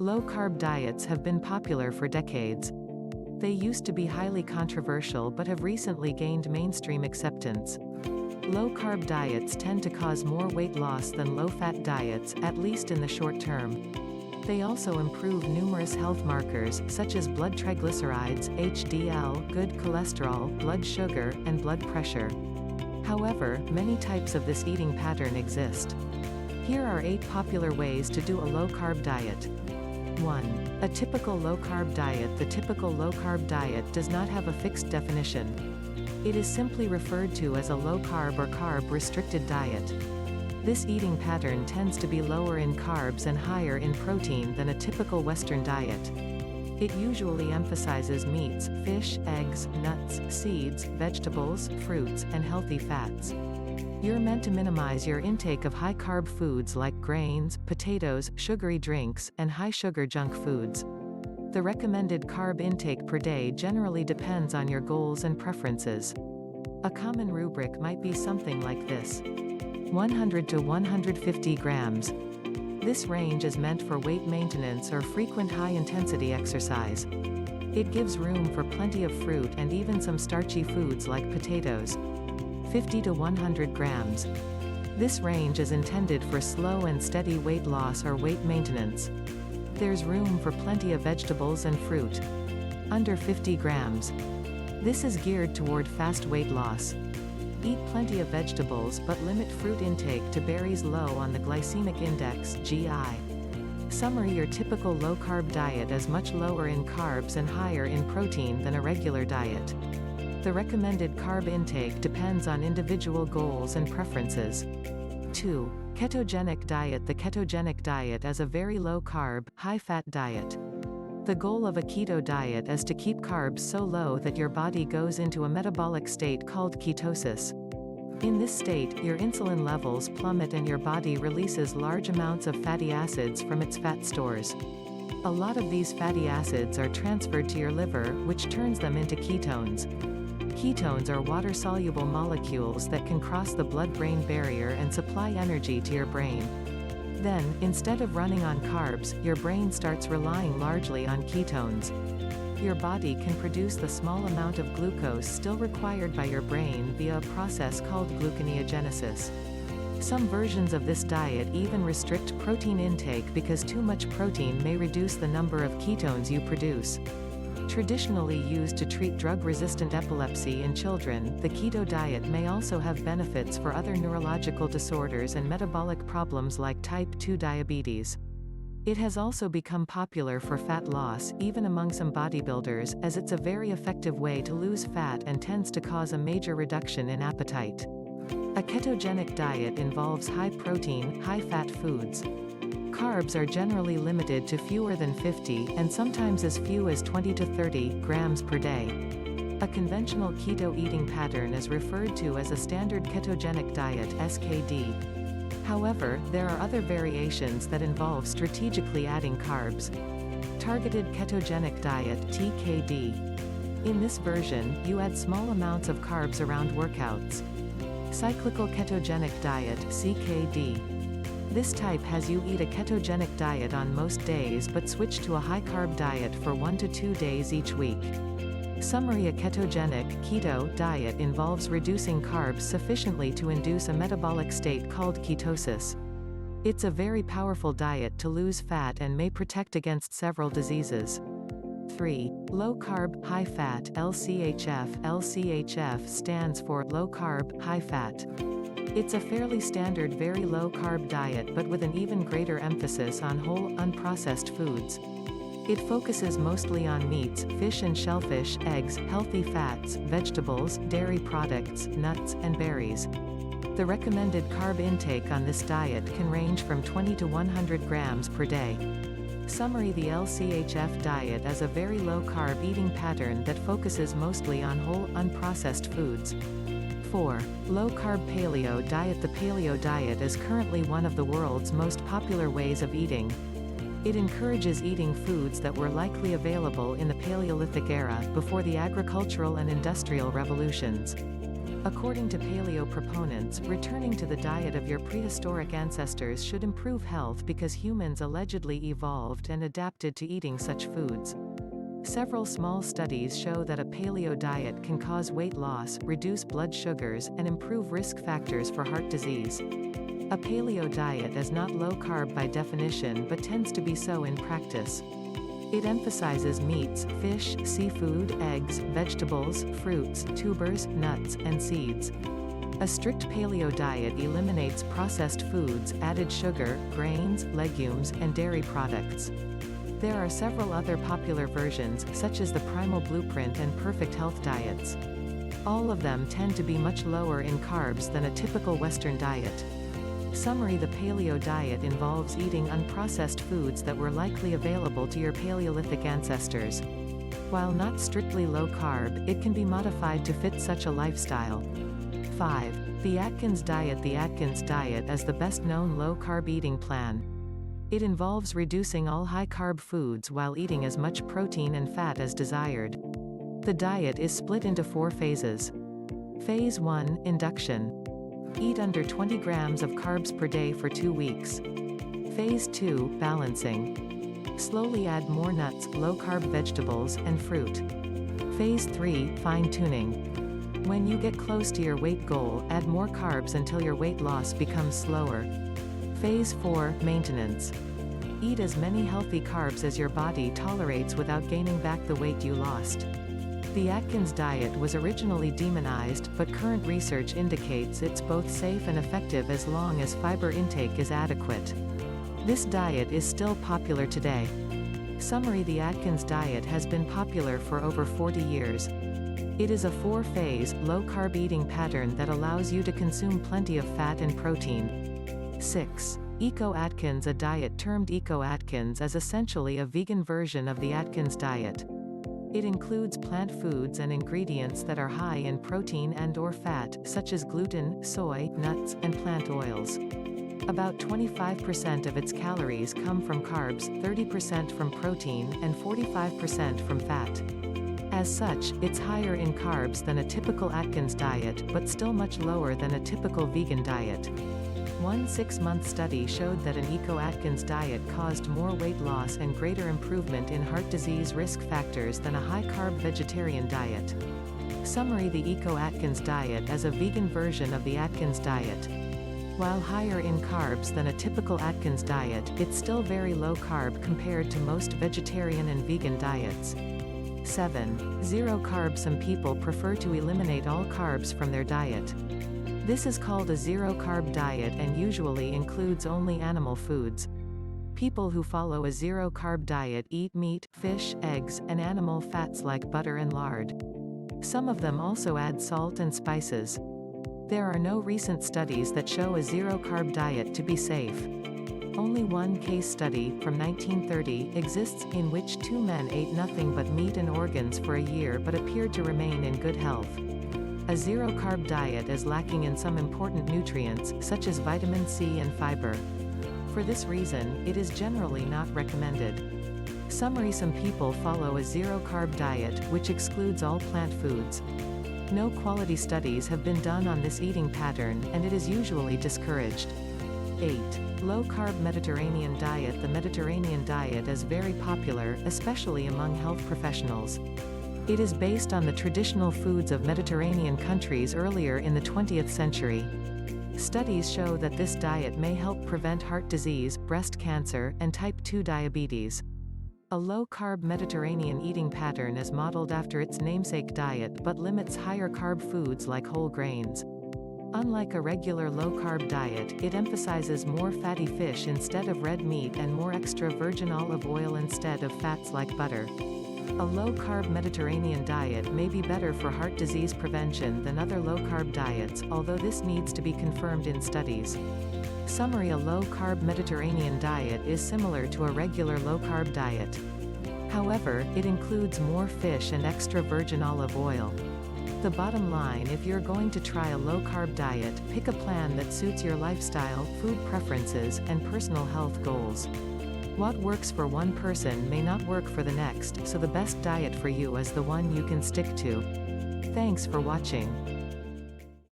Low-carb diets have been popular for decades. They used to be highly controversial but have recently gained mainstream acceptance. Low-carb diets tend to cause more weight loss than low-fat diets, at least in the short term. They also improve numerous health markers, such as blood triglycerides, HDL, good cholesterol, blood sugar, and blood pressure. However, many types of this eating pattern exist. Here are 8 popular ways to do a low-carb diet. 1. A typical low-carb diet. The typical low-carb diet does not have a fixed definition. It is simply referred to as a low-carb or carb-restricted diet. This eating pattern tends to be lower in carbs and higher in protein than a typical Western diet. It usually emphasizes meats, fish, eggs, nuts, seeds, vegetables, fruits, and healthy fats. You're meant to minimize your intake of high-carb foods like grains, potatoes, sugary drinks, and high-sugar junk foods. The recommended carb intake per day generally depends on your goals and preferences. A common rubric might be something like this: 100 to 150 grams. This range is meant for weight maintenance or frequent high-intensity exercise. It gives room for plenty of fruit and even some starchy foods like potatoes. 50 to 100 grams. This range is intended for slow and steady weight loss or weight maintenance. There's room for plenty of vegetables and fruit. Under 50 grams. This is geared toward fast weight loss. Eat plenty of vegetables but limit fruit intake to berries low on the glycemic index (GI). Summary: your typical low-carb diet is much lower in carbs and higher in protein than a regular diet. The recommended carb intake depends on individual goals and preferences. 2. Ketogenic diet. The ketogenic diet is a very low-carb, high-fat diet. The goal of a keto diet is to keep carbs so low that your body goes into a metabolic state called ketosis. In this state, your insulin levels plummet and your body releases large amounts of fatty acids from its fat stores. A lot of these fatty acids are transferred to your liver, which turns them into ketones. Ketones are water-soluble molecules that can cross the blood-brain barrier and supply energy to your brain. Then, instead of running on carbs, your brain starts relying largely on ketones. Your body can produce the small amount of glucose still required by your brain via a process called gluconeogenesis. Some versions of this diet even restrict protein intake because too much protein may reduce the number of ketones you produce. Traditionally used to treat drug-resistant epilepsy in children, the keto diet may also have benefits for other neurological disorders and metabolic problems like type 2 diabetes. It has also become popular for fat loss, even among some bodybuilders, as it's a very effective way to lose fat and tends to cause a major reduction in appetite. A ketogenic diet involves high-protein, high-fat foods. Carbs are generally limited to fewer than 50, and sometimes as few as 20 to 30 grams per day. A conventional keto eating pattern is referred to as a standard ketogenic diet (SKD). However, there are other variations that involve strategically adding carbs. Targeted ketogenic diet (TKD). In this version, you add small amounts of carbs around workouts. Cyclical ketogenic diet (CKD). This type has you eat a ketogenic diet on most days but switch to a high-carb diet for 1 to 2 days each week. Summary: a ketogenic keto diet involves reducing carbs sufficiently to induce a metabolic state called ketosis. It's a very powerful diet to lose fat and may protect against several diseases. 3. Low-carb, high-fat (LCHF). LCHF stands for low-carb, high-fat. It's a fairly standard very low-carb diet but with an even greater emphasis on whole, unprocessed foods. It focuses mostly on meats, fish and shellfish, eggs, healthy fats, vegetables, dairy products, nuts, and berries. The recommended carb intake on this diet can range from 20 to 100 grams per day. Summary: the LCHF diet is a very low-carb eating pattern that focuses mostly on whole, unprocessed foods. 4. Low-carb paleo diet. The paleo diet is currently one of the world's most popular ways of eating. It encourages eating foods that were likely available in the Paleolithic era, before the agricultural and industrial revolutions. According to paleo proponents, returning to the diet of your prehistoric ancestors should improve health because humans allegedly evolved and adapted to eating such foods. Several small studies show that a paleo diet can cause weight loss, reduce blood sugars, and improve risk factors for heart disease. A paleo diet is not low-carb by definition but tends to be so in practice. It emphasizes meats, fish, seafood, eggs, vegetables, fruits, tubers, nuts, and seeds. A strict paleo diet eliminates processed foods, added sugar, grains, legumes, and dairy products. There are several other popular versions, such as the Primal Blueprint and Perfect Health diets. All of them tend to be much lower in carbs than a typical Western diet. Summary: the paleo diet involves eating unprocessed foods that were likely available to your Paleolithic ancestors. While not strictly low-carb, it can be modified to fit such a lifestyle. 5. The Atkins diet. The Atkins diet is the best-known low-carb eating plan. It involves reducing all high-carb foods while eating as much protein and fat as desired. The diet is split into 4 phases. Phase 1, induction. Eat under 20 grams of carbs per day for 2 weeks. Phase 2, balancing. Slowly add more nuts, low-carb vegetables, and fruit. Phase 3, fine-tuning. When you get close to your weight goal, add more carbs until your weight loss becomes slower. Phase 4, maintenance. Eat as many healthy carbs as your body tolerates without gaining back the weight you lost. The Atkins diet was originally demonized, but current research indicates it's both safe and effective as long as fiber intake is adequate. This diet is still popular today. Summary: the Atkins diet has been popular for over 40 years. It is a 4-phase, low-carb eating pattern that allows you to consume plenty of fat and protein. 6. Eco-Atkins. A diet termed Eco-Atkins is essentially a vegan version of the Atkins diet. It includes plant foods and ingredients that are high in protein and/or fat, such as gluten, soy, nuts, and plant oils. About 25% of its calories come from carbs, 30% from protein, and 45% from fat. As such, it's higher in carbs than a typical Atkins diet, but still much lower than a typical vegan diet. One 6-month study showed that an Eco-Atkins diet caused more weight loss and greater improvement in heart disease risk factors than a high-carb vegetarian diet. Summary: the Eco-Atkins diet is a vegan version of the Atkins diet. While higher in carbs than a typical Atkins diet, it's still very low-carb compared to most vegetarian and vegan diets. 7. Zero carb. Some people prefer to eliminate all carbs from their diet. This is called a zero-carb diet and usually includes only animal foods. People who follow a zero-carb diet eat meat, fish, eggs, and animal fats like butter and lard. Some of them also add salt and spices. There are no recent studies that show a zero-carb diet to be safe. Only one case study, from 1930, exists, in which 2 men ate nothing but meat and organs for a year but appeared to remain in good health. A zero-carb diet is lacking in some important nutrients, such as vitamin C and fiber. For this reason, it is generally not recommended. Summary: some people follow a zero-carb diet, which excludes all plant foods. No quality studies have been done on this eating pattern, and it is usually discouraged. 8. Low-carb Mediterranean diet. The Mediterranean diet is very popular, especially among health professionals. It is based on the traditional foods of Mediterranean countries earlier in the 20th century. Studies show that this diet may help prevent heart disease, breast cancer, and type 2 diabetes. A low-carb Mediterranean eating pattern is modeled after its namesake diet but limits higher carb foods like whole grains. Unlike a regular low-carb diet, it emphasizes more fatty fish instead of red meat and more extra virgin olive oil instead of fats like butter. A low-carb Mediterranean diet may be better for heart disease prevention than other low-carb diets, although this needs to be confirmed in studies. Summary: a low-carb Mediterranean diet is similar to a regular low-carb diet. However, it includes more fish and extra virgin olive oil. The bottom line: if you're going to try a low-carb diet, pick a plan that suits your lifestyle, food preferences, and personal health goals. What works for one person may not work for the next, so the best diet for you is the one you can stick to. Thanks for watching.